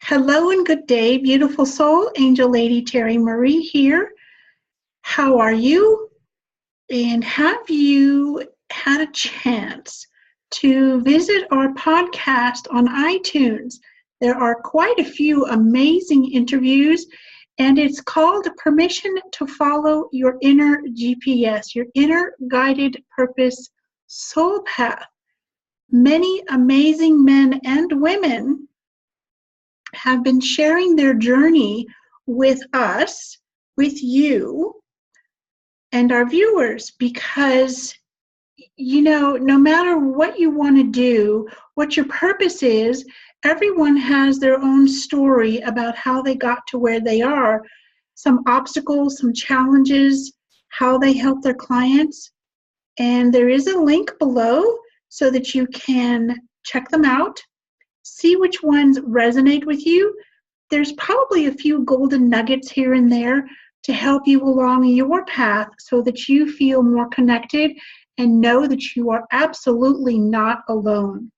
Hello and good day, beautiful soul. Angel Lady Terry Marie here. How are you? And have you had a chance to visit our podcast on iTunes? There are quite a few amazing interviews, and it's called Permission to Follow Your Inner GPS, Your Inner Guided Purpose Soul Path. Many amazing men and women have been sharing their journey with us, with you, and our viewers, because, no matter what you want to do, what your purpose is, everyone has their own story about how they got to where they are, some obstacles, some challenges, how they help their clients. And there is a link below so that you can check them out. See which ones resonate with you. There's probably a few golden nuggets here and there to help you along your path so that you feel more connected and know that you are absolutely not alone.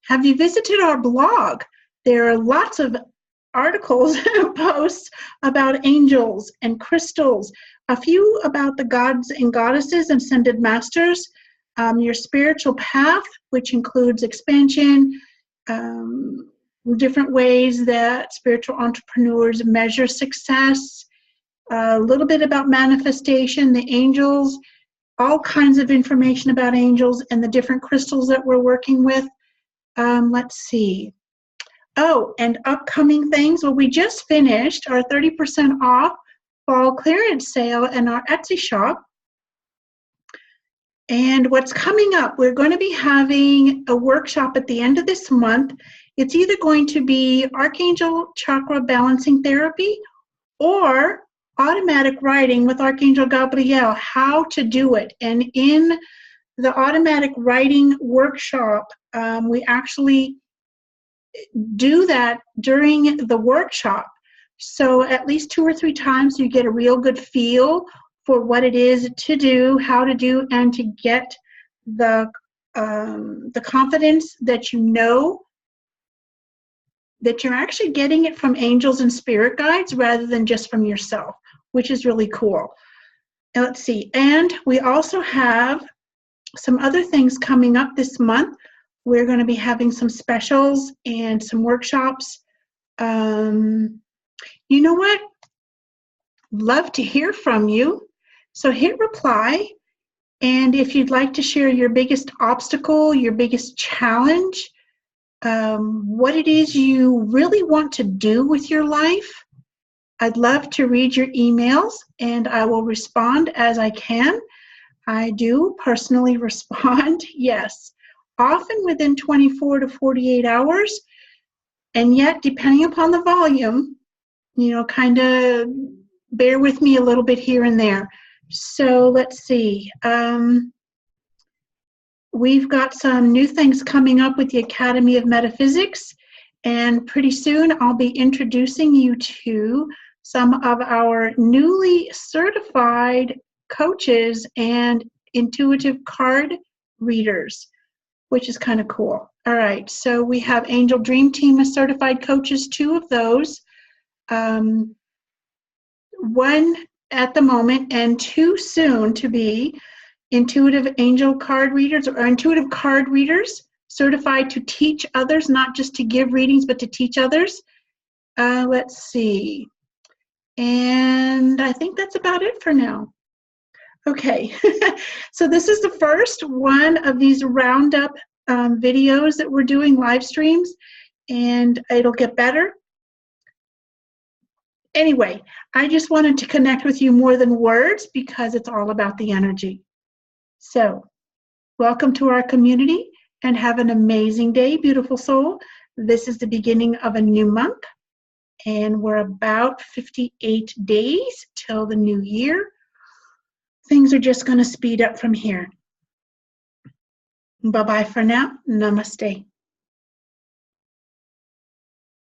Have you visited our blog? There are lots of articles and posts about angels and crystals, a few about the gods and goddesses and ascended masters, your spiritual path, which includes expansion, different ways that spiritual entrepreneurs measure success, a little bit about manifestation, the angels, all kinds of information about angels and the different crystals that we're working with. Let's see. Oh, and upcoming things. Well, we just finished our 30% off fall clearance sale in our Etsy shop. And what's coming up, we're going to be having a workshop at the end of this month. It's either going to be Archangel Chakra Balancing Therapy or automatic writing with Archangel Gabriel, how to do it. And in the automatic writing workshop, we actually do that during the workshop. So at least 2 or 3 times you get a real good feel for what it is to do, how to do, and to get the confidence that you know that you're actually getting it from angels and spirit guides rather than just from yourself, which is really cool. And let's see. And we also have some other things coming up this month. We're going to be having some specials and some workshops. You know what? Love to hear from you. So hit reply, and if you'd like to share your biggest obstacle, your biggest challenge, what it is you really want to do with your life, I'd love to read your emails, and I will respond as I can. I do personally respond, yes, often within 24 to 48 hours, and yet depending upon the volume, kind of bear with me a little bit here and there. So let's see. We've got some new things coming up with the Academy of Metaphysics, and pretty soon I'll be introducing you to some of our newly certified coaches and intuitive card readers, which is kind of cool. All right, so we have Angel Dream Team as certified coaches, 2 of those. One at the moment, and 2 soon to be intuitive angel card readers or intuitive card readers certified to teach others, not just to give readings, but to teach others. Let's see. And I think that's about it for now. Okay, so this is the first one of these RoundUp videos that we're doing, live streams, and it'll get better. Anyway, I just wanted to connect with you more than words because it's all about the energy. So, welcome to our community and have an amazing day, beautiful soul. This is the beginning of a new month, and we're about 58 days till the new year. Things are just going to speed up from here. Bye-bye for now. Namaste.